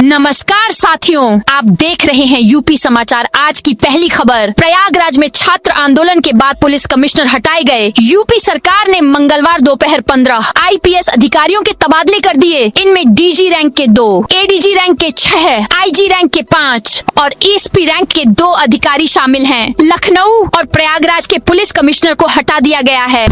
नमस्कार साथियों, आप देख रहे हैं यूपी समाचार। आज की पहली खबर, प्रयागराज में छात्र आंदोलन के बाद पुलिस कमिश्नर हटाए गए। यूपी सरकार ने मंगलवार दोपहर 15 आईपीएस अधिकारियों के तबादले कर दिए। इनमें डीजी रैंक के 2, एडीजी रैंक के 6, आईजी रैंक के 5 और एसपी रैंक के 2 अधिकारी शामिल हैं। लखनऊ और प्रयागराज के पुलिस कमिश्नर को हटा दिया गया है।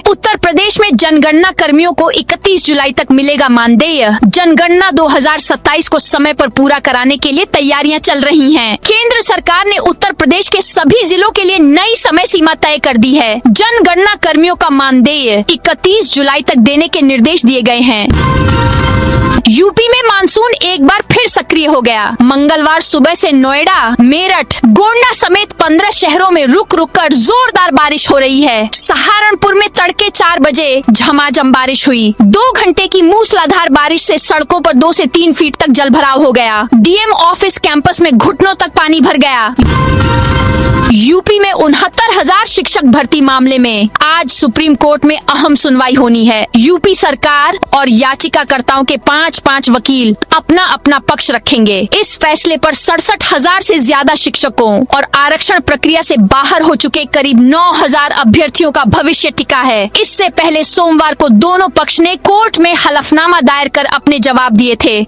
उत्तर प्रदेश में जनगणना कर्मियों को 31 जुलाई तक मिलेगा मानदेय। जनगणना 2027 को समय पर पूरा कराने के लिए तैयारियां चल रही हैं। केंद्र सरकार ने उत्तर प्रदेश के सभी जिलों के लिए नई समय सीमा तय कर दी है। जनगणना कर्मियों का मानदेय 31 जुलाई तक देने के निर्देश दिए गए हैं। यूपी में मानसून एक बार फिर सक्रिय हो गया। मंगलवार सुबह से नोएडा, मेरठ, गोंडा समेत 15 शहरों में रुक रुक कर जोरदार बारिश हो रही है। सहारनपुर में तड़के 4 बजे झमाझम बारिश हुई। 2 घंटे की मूसलाधार बारिश से सड़कों पर 2 से 3 फीट तक जलभराव हो गया। डीएम ऑफिस कैंपस में घुटनों तक पानी भर गया। यूपी में 69,000 शिक्षक भर्ती मामले में आज सुप्रीम कोर्ट में अहम सुनवाई होनी है। यूपी सरकार और याचिकाकर्ताओं के 5 वकील अपना अपना पक्ष रखेंगे। इस फैसले पर 67,000 से ज्यादा शिक्षकों और आरक्षण प्रक्रिया से बाहर हो चुके करीब 9,000 अभ्यर्थियों का भविष्य टिका है। इससे पहले सोमवार को दोनों पक्ष ने कोर्ट में हलफनामा दायर कर अपने जवाब दिए थे।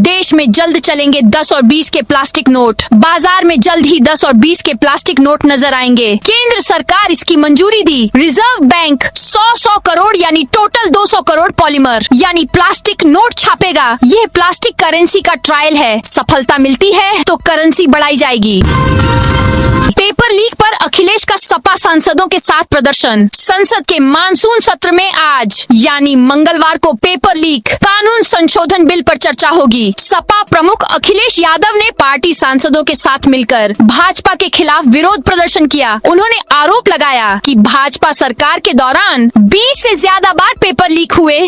देश में जल्द चलेंगे 10 और 20 के प्लास्टिक नोट। बाजार में जल्द ही 10 और 20 के प्लास्टिक नोट नजर आएंगे। केंद्र सरकार इसकी मंजूरी दी। रिजर्व बैंक 100 करोड़ यानी टोटल 200 करोड़ पॉलीमर यानी प्लास्टिक नोट छापेगा। यह प्लास्टिक करेंसी का ट्रायल है। सफलता मिलती है तो करेंसी बढ़ाई जाएगी। पेपर लीक पर अखिलेश का सपा सांसदों के साथ प्रदर्शन। संसद के मानसून सत्र में आज यानी मंगलवार को पेपर लीक कानून संशोधन बिल पर चर्चा होगी। सपा प्रमुख अखिलेश यादव ने पार्टी सांसदों के साथ मिलकर भाजपा के खिलाफ विरोध प्रदर्शन किया। उन्होंने आरोप लगाया कि भाजपा सरकार के दौरान 20 से ज्यादा बार पेपर लीक हुए।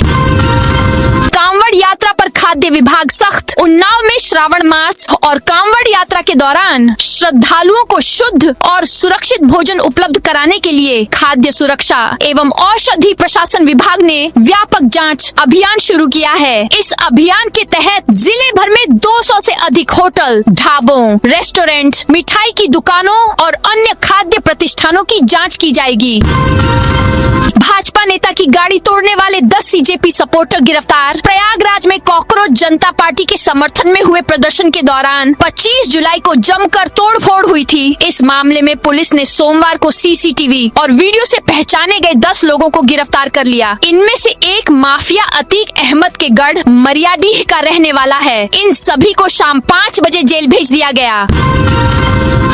कांवड़ यात्रा पर खाद्य विभाग सख्त। उन्नाव में श्रावण मास और कांवड़ यात्रा के दौरान श्रद्धालुओं को शुद्ध और सुरक्षित भोजन उपलब्ध कराने के लिए खाद्य सुरक्षा एवं औषधि प्रशासन विभाग ने व्यापक जांच अभियान शुरू किया है। इस अभियान के तहत जिले भर में 200 से अधिक होटल, ढाबों, रेस्टोरेंट, मिठाई की दुकानों और अन्य खाद्य प्रतिष्ठानों की जाँच की जाएगी। भाजपा नेता की गाड़ी तोड़ने वाले 10 सीजेपी सपोर्टर गिरफ्तार। प्रयागराज में कॉकरोच जनता पार्टी के समर्थन में हुए प्रदर्शन के दौरान 25 जुलाई को जमकर तोड़फोड़ हुई थी। इस मामले में पुलिस ने सोमवार को सीसीटीवी और वीडियो से पहचाने गए 10 लोगों को गिरफ्तार कर लिया। इनमें से एक माफिया अतीक अहमद के गढ़ मरियाडीह का रहने वाला है। इन सभी को शाम 5 बजे जेल भेज दिया गया।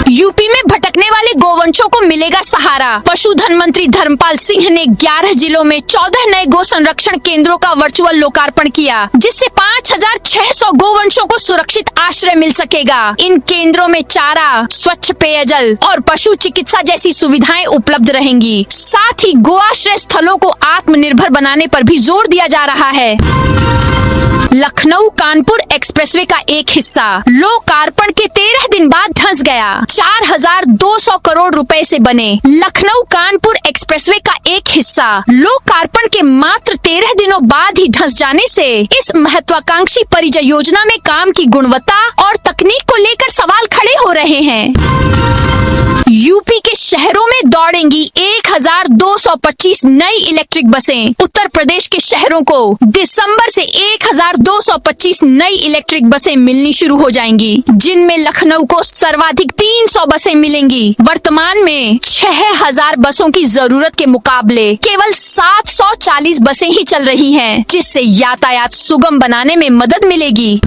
यूपी में भटकने वाले गोवंशों को मिलेगा सहारा। पशुधन मंत्री धर्मपाल सिंह ने 11 जिलों में 14 नए गो संरक्षण केंद्रों का वर्चुअल लोकार्पण किया, जिससे 5,600 गोवंशों को सुरक्षित आश्रय मिल सकेगा। इन केंद्रों में चारा, स्वच्छ पेयजल और पशु चिकित्सा जैसी सुविधाएं उपलब्ध रहेंगी। साथ ही गो आश्रय स्थलों को आत्मनिर्भर बनाने पर भी जोर दिया जा रहा है। लखनऊ कानपुर एक्सप्रेसवे का एक हिस्सा लोकार्पण के 13 दिन बाद धंस गया। 4,200 करोड़ रुपए से बने लखनऊ कानपुर एक्सप्रेसवे का एक हिस्सा लोकार्पण के मात्र 13 दिनों बाद ही धंस जाने से इस महत्वाकांक्षी परियोजना में काम की गुणवत्ता और तकनीक को लेकर सवाल खड़े हो रहे हैं। यूपी के शहरों में दौड़ेंगी 1,225 नई इलेक्ट्रिक बसें। उत्तर प्रदेश के शहरों को दिसंबर से 1,225 नई इलेक्ट्रिक बसें मिलनी शुरू हो जाएंगी, जिनमें लखनऊ को सर्वाधिक 300 बसें मिलेंगी। वर्तमान में 6,000 बसों की जरूरत के मुकाबले केवल 740 बसें ही चल रही हैं, जिससे यातायात सुगम बनाने में मदद मिलेगी।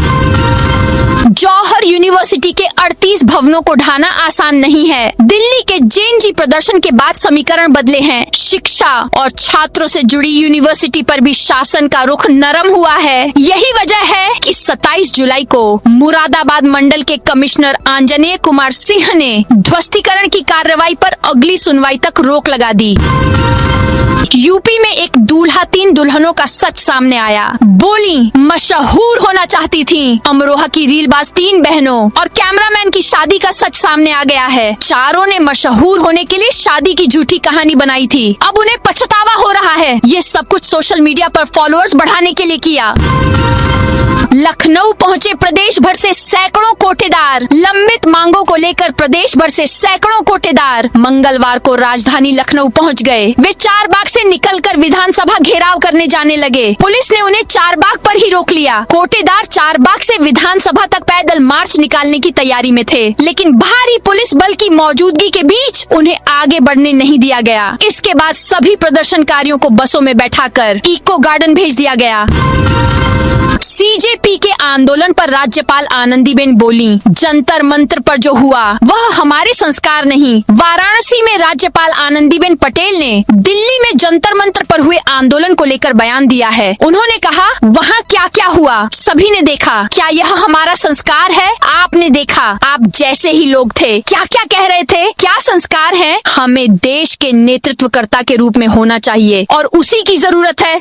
जौहर यूनिवर्सिटी के 38 भवनों को ढाना आसान नहीं है। दिल्ली के जेएनजी प्रदर्शन के बाद समीकरण बदले हैं। शिक्षा और छात्रों से जुड़ी यूनिवर्सिटी पर भी शासन का रुख नरम हुआ है। यही वजह है कि 27 जुलाई को मुरादाबाद मंडल के कमिश्नर आंजनेय कुमार सिंह ने ध्वस्तीकरण की कार्रवाई पर अगली सुनवाई तक रोक लगा दी। यूपी में एक दूल्हा 3 दुल्हनों का सच सामने आया। बोली मशहूर होना चाहती थी। अमरोहा की रीलबाज 3 बहनों और कैमरामैन की शादी का सच सामने आ गया है। चारों ने मशहूर होने के लिए शादी की झूठी कहानी बनाई थी। अब उन्हें पछतावा हो रहा है। ये सब कुछ सोशल मीडिया पर फॉलोअर्स बढ़ाने के लिए किया। लखनऊ पहुंचे प्रदेश भर से सैकड़ों कोटेदार। लंबित मांगों को लेकर प्रदेश भर से सैकड़ों कोटेदार मंगलवार को राजधानी लखनऊ पहुंच गए। वे चारबाग से निकलकर विधानसभा घेराव करने जाने लगे। पुलिस ने उन्हें चारबाग पर ही रोक लिया। कोटेदार चारबाग से विधानसभा तक पैदल मार्च निकालने की तैयारी में थे, लेकिन भारी पुलिस बल की मौजूदगी के बीच उन्हें आगे बढ़ने नहीं दिया गया। इसके बाद सभी प्रदर्शनकारियों को बसों में बैठाकर इको गार्डन भेज दिया गया। सीजेपी के आंदोलन पर राज्यपाल आनंदीबेन बोली, जंतर मंतर पर जो हुआ वह हमारे संस्कार नहीं। वाराणसी में राज्यपाल आनंदीबेन पटेल ने दिल्ली में जंतर मंतर पर हुए आंदोलन को लेकर बयान दिया है। उन्होंने कहा, वहाँ क्या क्या हुआ सभी ने देखा। क्या यह हमारा संस्कार है? आपने देखा, आप जैसे ही लोग थे। क्या क्या कह रहे थे? क्या संस्कार है? हमें देश के नेतृत्वकर्ता के रूप में होना चाहिए और उसी की जरूरत है।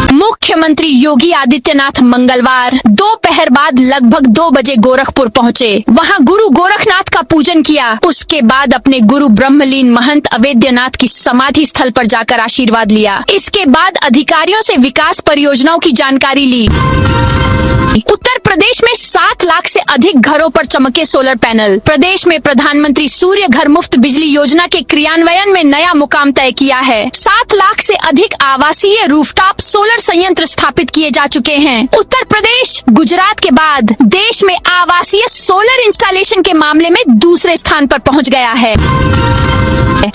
मुख्यमंत्री योगी आदित्यनाथ मंगलवार दोपहर बाद लगभग 2 बजे गोरखपुर पहुंचे। वहां गुरु गोरखनाथ का पूजन किया। उसके बाद अपने गुरु ब्रह्मलीन महंत अवेद्यनाथ की समाधि स्थल पर जाकर आशीर्वाद लिया। इसके बाद अधिकारियों से विकास परियोजनाओं की जानकारी ली। उत्तर प्रदेश में 7 लाख से अधिक घरों पर चमके सोलर पैनल। प्रदेश में प्रधानमंत्री सूर्य घर मुफ्त बिजली योजना के क्रियान्वयन में नया मुकाम तय किया है। 7 लाख से अधिक आवासीय रूफटॉप सोलर संयंत्र स्थापित किए जा चुके हैं। उत्तर प्रदेश गुजरात के बाद देश में आवासीय सोलर इंस्टॉलेशन के मामले में दूसरे स्थान पर पहुंच गया है।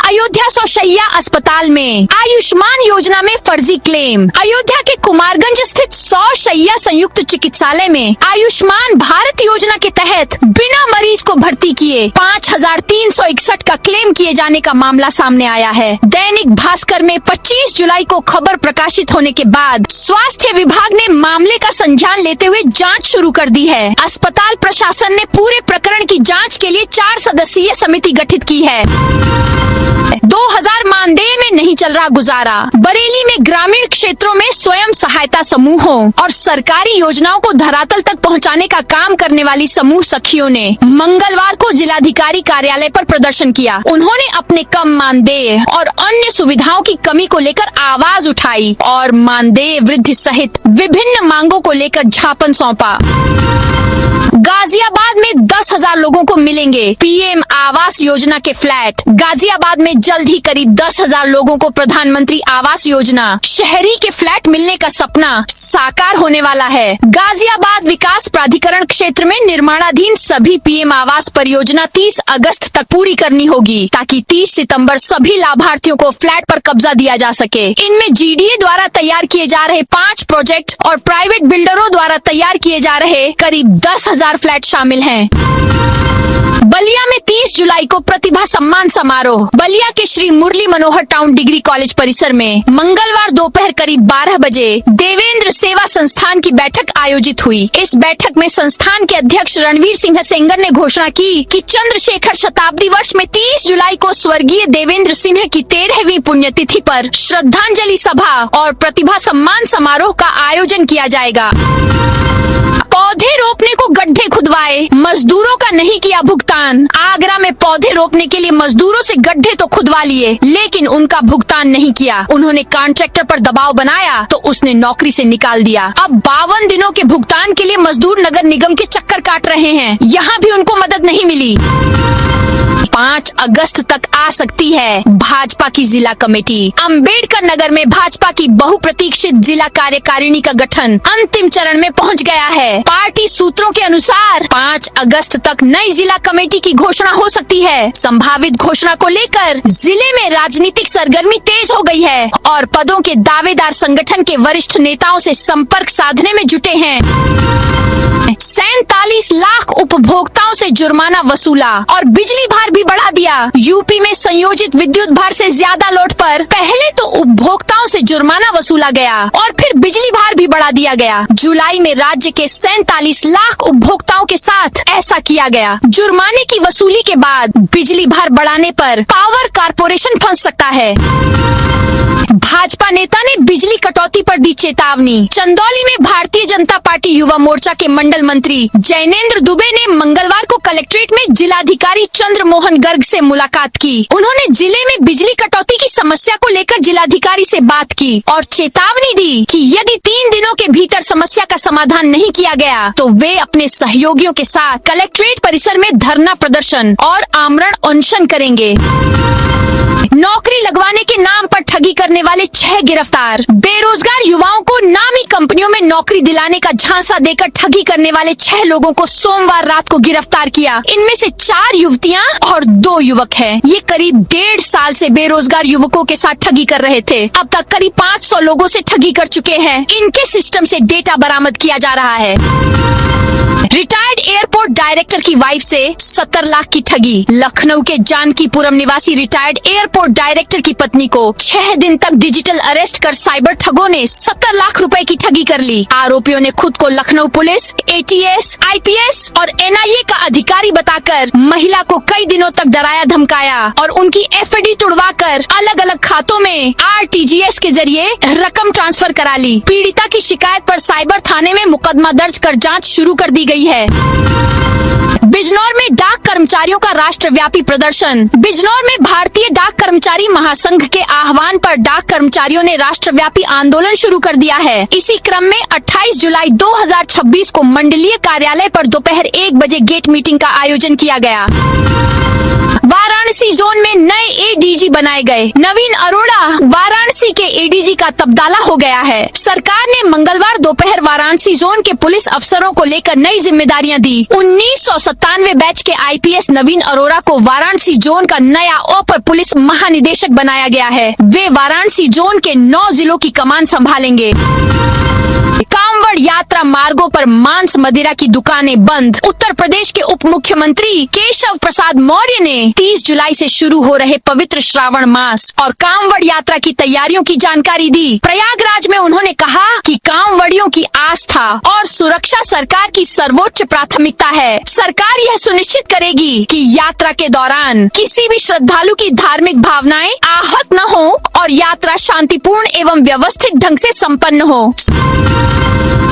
अयोध्या 100 शैय्या अस्पताल में आयुष्मान योजना में फर्जी क्लेम। अयोध्या के कुमारगंज स्थित 100 शैय्या संयुक्त चिकित्सालय में आयुष्मान भारत योजना के तहत बिना मरीज को भर्ती किए 5361 का क्लेम किए जाने का मामला सामने आया है। दैनिक भास्कर में 25 जुलाई को खबर प्रकाशित होने के बाद स्वास्थ्य विभाग ने मामले का संज्ञान लेते हुए जांच शुरू कर दी है। अस्पताल प्रशासन ने पूरे प्रकरण की जांच के लिए 4 सदस्यीय समिति गठित की है। 2000 मानदेय में नहीं चल रहा गुजारा। बरेली में ग्रामीण क्षेत्रों में स्वयं सहायता समूहों और सरकारी योजनाओं को धरातल तक पहुंचाने का काम करने वाली समूह सखियों ने मंगलवार को जिलाधिकारी कार्यालय पर प्रदर्शन किया। उन्होंने अपने कम मानदेय और अन्य सुविधाओं की कमी को लेकर आवाज उठाई और मानदेय वृद्धि सहित विभिन्न मांगों को लेकर ज्ञापन सौंपा। गाजियाबाद में 10,000 लोगों को मिलेंगे पीएम आवास योजना के फ्लैट। गाजियाबाद में जल्द ही करीब 10,000 लोगों को प्रधानमंत्री आवास योजना शहरी के फ्लैट मिलने का सपना साकार होने वाला है। गाजियाबाद विकास प्राधिकरण क्षेत्र में निर्माणाधीन सभी पीएम आवास परियोजना 30 अगस्त तक पूरी करनी होगी, ताकि 30 सितंबर सभी लाभार्थियों को फ्लैट पर कब्जा दिया जा सके। इनमें जीडीए द्वारा तैयार किए जा रहे 5 प्रोजेक्ट और प्राइवेट बिल्डरों द्वारा तैयार किए जा रहे करीब 10,000 फ्लैट शामिल हैं। बलिया में 30 जुलाई को प्रतिभा सम्मान समारोह। बलिया के Shri Murli Manohar town degree college परिसर में मंगलवार दोपहर करीब 12 बजे देवेंद्र सेवा संस्थान की बैठक आयोजित हुई। इस बैठक में संस्थान के अध्यक्ष रणवीर सिंह सेंगर ने घोषणा की कि चंद्रशेखर शताब्दी वर्ष में 30 जुलाई को स्वर्गीय देवेंद्र सिंह की 13वीं पुण्यतिथि पर श्रद्धांजलि सभा और प्रतिभा सम्मान समारोह का आयोजन किया जाएगा। पौधे रोपने को गड्ढे खुदवाए, मजदूरों का नहीं किया भुगतान। आगरा में पौधे रोपने के लिए मजदूरों से गड्ढे तो खुदवा लिए, लेकिन उनका भुगतान नहीं किया। उन्होंने कॉन्ट्रैक्टर पर दबाव बनाया तो उसने नौकरी से निकाल दिया। अब 52 दिनों के भुगतान के लिए मजदूर नगर निगम के चक्कर काट रहे हैं। यहाँ भी उनको मदद नहीं मिली। 5 अगस्त तक आ सकती है भाजपा की जिला कमेटी। अंबेडकर नगर में भाजपा की बहुप्रतीक्षित जिला कार्यकारिणी का गठन अंतिम चरण में पहुंच गया है। पार्टी सूत्रों के अनुसार 5 अगस्त तक नई जिला कमेटी की घोषणा हो सकती है। संभावित घोषणा को लेकर जिले में राजनीतिक सरगर्मी तेज हो गई है और पदों के दावेदार संगठन के वरिष्ठ नेताओं से संपर्क साधने में जुटे हैं। 47 लाख उपभोक्ताओं से जुर्माना वसूला और बिजली भार भी बढ़ा दिया। यूपी में संयोजित विद्युत भार से ज्यादा लोड पर पहले तो उपभोक्ताओं से जुर्माना वसूला गया और फिर बिजली भार भी बढ़ा दिया गया। जुलाई में राज्य के 47 लाख उपभोक्ताओं के साथ ऐसा किया गया। जुर्माने की वसूली के बाद बिजली भार बढ़ाने पर पावर कारपोरेशन फंस सकता है। भाजपा नेता ने बिजली कटौती पर दी चेतावनी। चंदौली में भारतीय जनता पार्टी युवा मोर्चा के मंडल मंत्री जैनेंद्र दुबे ने मंगलवार को कलेक्ट्रेट में जिलाधिकारी चंद्र मोहन गर्ग से मुलाकात की। उन्होंने जिले में बिजली कटौती की समस्या को लेकर जिलाधिकारी से बात की और चेतावनी दी कि यदि 3 दिनों के भीतर समस्या का समाधान नहीं किया गया तो वे अपने सहयोगियों के साथ कलेक्ट्रेट परिसर में धरना प्रदर्शन और आमरण अनशन करेंगे। नौकरी लगवाने के नाम पर ठगी करने वाले 6 गिरफ्तार। बेरोजगार युवाओं को नामी कंपनियों में नौकरी दिलाने का झांसा देकर ठगी करने वाले 6 लोगों को सोमवार रात को गिरफ्तार किया। इनमें से 4 युवतियां और 2 युवक हैं। ये करीब 1.5 साल से बेरोजगार युवकों के साथ ठगी कर रहे थे। अब तक करीब 500 लोगों से ठगी कर चुके हैं। इनके सिस्टम से डेटा बरामद किया जा रहा है। रिटायर्ड एयरपोर्ट डायरेक्टर की वाइफ से 70 लाख की ठगी। लखनऊ के जानकीपुरम निवासी रिटायर्ड एयरपोर्ट डायरेक्टर की पत्नी को 6 दिन तक डिजिटल अरेस्ट कर साइबर ठगों ने 70 लाख रुपए की ठगी कर ली। आरोपियों ने खुद को लखनऊ पुलिस, ATS, IPS और NIA का अधिकारी बताकर महिला को कई दिनों तक डराया धमकाया और उनकी FD तुड़वाकर अलग अलग खातों में RTGS के जरिए रकम ट्रांसफर करा ली। पीड़िता की शिकायत पर साइबर थाने में मुकदमा दर्ज कर जाँच शुरू कर दी गई है। बिजनौर में डाक कर्मचारियों का राष्ट्रव्यापी प्रदर्शन। बिजनौर में भारतीय डाक कर्मचारी महासंघ के आह्वान पर डाक कर्मचारियों ने राष्ट्रव्यापी आंदोलन शुरू कर दिया है। इसी क्रम में 28 जुलाई 2026 को मंडलीय कार्यालय पर दोपहर 1 बजे गेट मीटिंग का आयोजन किया गया। वाराणसी जोन में नए ADG बनाए गए। नवीन अरोड़ा वाराणसी के ADG का तबादला हो गया है। सरकार ने मंगलवार दोपहर वाराणसी जोन के पुलिस अफसरों को लेकर नई जिम्मेदारियां दी। 1997 बैच के IPS नवीन अरोड़ा को वाराणसी जोन का नया अपर पुलिस महानिदेशक बनाया गया है। वे वाराणसी जोन के 9 जिलों की कमान संभालेंगे। कांवड़ यात्रा मार्गों पर मांस मदिरा की दुकानें बंद। उत्तर प्रदेश के उप मुख्यमंत्री केशव प्रसाद मौर्य ने 30 जुलाई से शुरू हो रहे पवित्र श्रावण मास और कांवड़ यात्रा की तैयारियों की जानकारी दी। प्रयागराज में उन्होंने कहा कि कांवड़ियों की आस्था और सुरक्षा सरकार की सर्वोच्च प्राथमिकता है। सरकार यह सुनिश्चित करेगी कि यात्रा के दौरान किसी भी श्रद्धालु की धार्मिक भावनाएं आहत न हो और यात्रा शांतिपूर्ण एवं व्यवस्थित ढंग से संपन्न हो।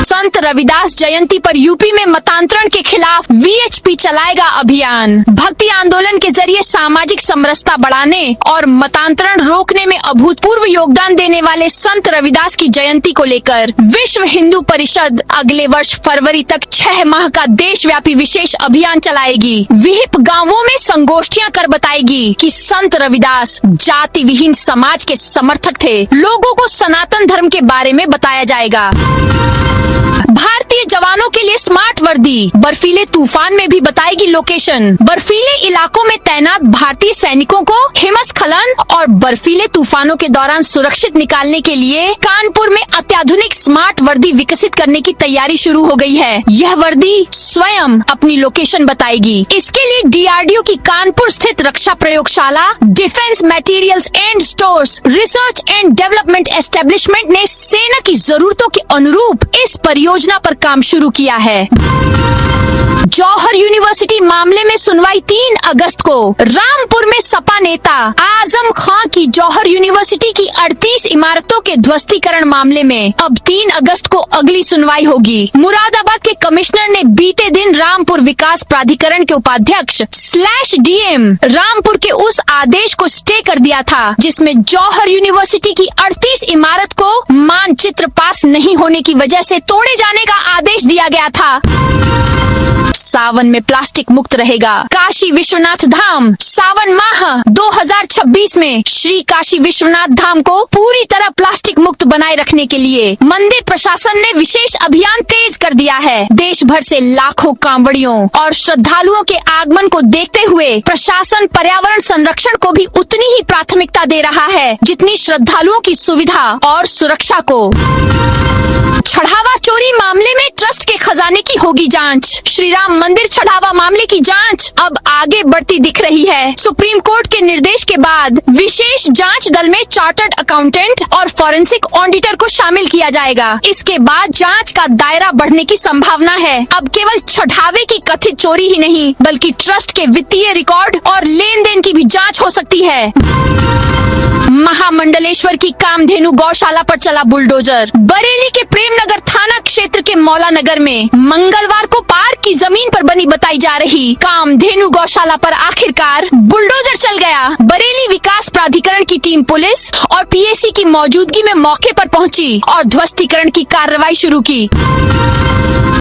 संत रविदास जयंती पर यूपी में मतांतरण के खिलाफ VHP चलाएगा अभियान। भक्ति आंदोलन के जरिए सामाजिक समरसता बढ़ाने और मतांतरण रोकने में अभूतपूर्व योगदान देने वाले संत रविदास की जयंती को लेकर विश्व हिंदू परिषद अगले वर्ष फरवरी तक 6 माह का देशव्यापी विशेष अभियान चलाएगी। विहिप गांवों में संगोष्ठियां कर बताएगी कि संत रविदास जाति विहीन समाज के समर्थक थे। लोगों को सनातन धर्म के बारे में बताया जाएगा। भारतीय जवानों के लिए स्मार्ट वर्दी बर्फीले तूफान में भी बताएगी लोकेशन। बर्फीले इलाकों में तैनात भारतीय सैनिकों को हिमस्खलन और बर्फीले तूफानों के दौरान सुरक्षित निकालने के लिए कानपुर में अत्याधुनिक स्मार्ट वर्दी विकसित करने की तैयारी शुरू हो गई है। यह वर्दी स्वयं अपनी लोकेशन बताएगी। इसके लिए DRDO की कानपुर स्थित रक्षा प्रयोगशाला, defence materials and stores, research and development establishment ने सेना की जरूरतों के अनुरूप इस परियोजना पर काम शुरू किया है। जौहर यूनिवर्सिटी मामले में सुनवाई 3 अगस्त को। रामपुर में सपा नेता आजम खां की जौहर यूनिवर्सिटी की 38 इमारतों के ध्वस्तीकरण मामले में अब 3 अगस्त को अगली सुनवाई होगी। मुरादाबाद के कमिश्नर ने बीते दिन रामपुर विकास प्राधिकरण के उपाध्यक्ष /DM रामपुर के उस आदेश को स्टे कर दिया था जिसमें जौहर यूनिवर्सिटी की 38 इमारत को मानचित्र पास नहीं होने की वजह से तोड़े जाने का आदेश दिया गया था। सावन में प्लास्टिक मुक्त रहेगा काशी विश्वनाथ धाम। सावन माह 2026 में श्री काशी विश्वनाथ धाम को पूरी तरह प्लास्टिक मुक्त बनाए रखने के लिए मंदिर प्रशासन ने विशेष अभियान तेज कर दिया है। देश भर से लाखों कांवड़ियों और श्रद्धालुओं के आगमन को देखते हुए प्रशासन पर्यावरण संरक्षण को भी उतनी ही प्राथमिकता दे रहा है जितनी श्रद्धालुओं की सुविधा और सुरक्षा को। चढ़ावा चोरी मामले में ट्रस्ट के खजाने की होगी जांच। श्री राम मंदिर चढ़ावा मामले की जांच अब आगे बढ़ती दिख रही है। सुप्रीम कोर्ट के निर्देश के बाद विशेष जांच दल में चार्टर्ड अकाउंटेंट और फॉरेंसिक ऑडिटर को शामिल किया जाएगा। इसके बाद जांच का दायरा बढ़ने की संभावना है। अब केवल चढ़ावे की कथित चोरी ही नहीं बल्कि ट्रस्ट के वित्तीय रिकॉर्ड और लेन देन की भी जाँच हो सकती है। महामंडलेश्वर की कामधेनु गौशाला पर चला बुलडोजर। बरेली के प्रेमनगर थाना क्षेत्र के मौला नगर में में मंगलवार को पार्क की जमीन पर बनी बताई जा रही कामधेनु गौशाला पर आखिरकार बुलडोजर चल गया। बरेली विकास प्राधिकरण की टीम पुलिस और पीएसी की मौजूदगी में मौके पर पहुंची और ध्वस्तीकरण की कार्रवाई शुरू की।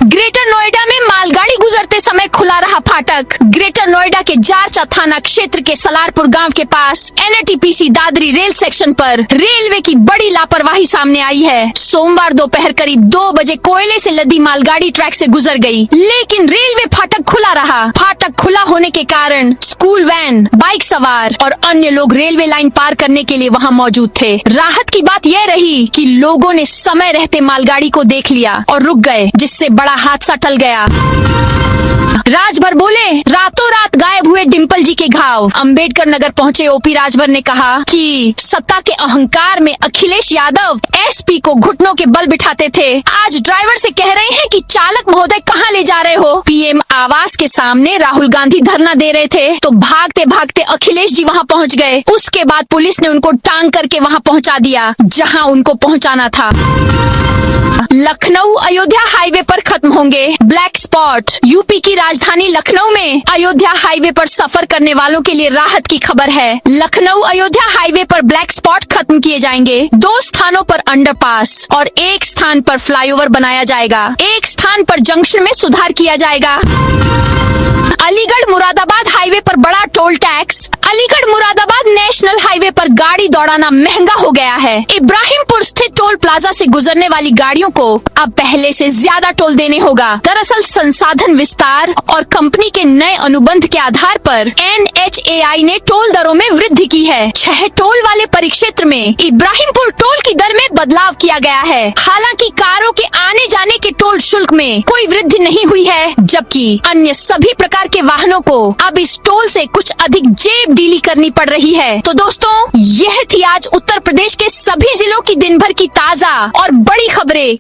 ग्रेटर नोएडा में मालगाड़ी गुजरते समय खुला रहा फाटक। ग्रेटर नोएडा के जारचा थाना क्षेत्र के सलारपुर गांव के पास एनटीपीसी दादरी रेल सेक्शन पर रेलवे की बड़ी लापरवाही सामने आई है। सोमवार दोपहर करीब 2 बजे कोयले से लदी मालगाड़ी ट्रैक से गुजर गई, लेकिन रेलवे फाटक खुला रहा। फाटक खुला होने के कारण स्कूल वैन, बाइक सवार और अन्य लोग रेलवे लाइन पार करने के लिए वहां मौजूद थे। राहत की बात यह रही कि लोगों ने समय रहते मालगाड़ी को देख लिया और रुक गए, जिससे बड़ा हादसा टल गया। राजभर बोले, रातों रात गायब हुए डिम्पल जी के घाव। अंबेडकर नगर पहुंचे ओपी राजभर ने कहा कि सत्ता के अहंकार में अखिलेश यादव एसपी को घुटनों के बल बिठाते थे, आज ड्राइवर से कह रहे हैं कि चालक महोदय कहां ले जा रहे हो। पीएम आवास के सामने राहुल गांधी धरना दे रहे थे तो भागते भागते अखिलेश जी वहां पहुंच गए। उसके बाद पुलिस ने उनको टांग करके वहां पहुंचा दिया जहां उनको पहुंचाना था। लखनऊ अयोध्या हाईवे पर खत्म होंगे ब्लैक स्पॉट। यूपी की राजधानी लखनऊ में अयोध्या हाईवे पर सफर करने वालों के लिए राहत की खबर है। लखनऊ अयोध्या हाईवे पर ब्लैक स्पॉट खत्म किए जाएंगे। 2 स्थानों पर अंडरपास और 1 स्थान पर फ्लाईओवर बनाया जाएगा। 1 स्थान पर जंक्शन में सुधार किया जाएगा। अलीगढ़ मुरादाबाद हाईवे पर बड़ा toll tax. Aligarh Moradabad national highway पर गाड़ी दौड़ाना महंगा हो गया है। इब्राहिमपुर स्थित टोल प्लाजा से गुजरने वाली गाड़ियों को अब पहले से ज्यादा टोल देने होगा। दरअसल संसाधन विस्तार और कंपनी के नए अनुबंध के आधार पर NHAI ने टोल दरों में वृद्धि की है। 6 टोल वाले परिक्षेत्र में इब्राहिमपुर टोल की दर में बदलाव किया गया है। हालांकि कारों के आने जाने के टोल शुल्क में कोई वृद्धि नहीं हुई है, जबकि अन्य सभी प्रकार के वाहनों को अब इस टोल से कुछ अधिक जेब डीली करनी पड़ रही है। तो दोस्तों, यह थी आज उत्तर प्रदेश के सभी जिलों की दिन भर की ताजा और बड़ी खबरें।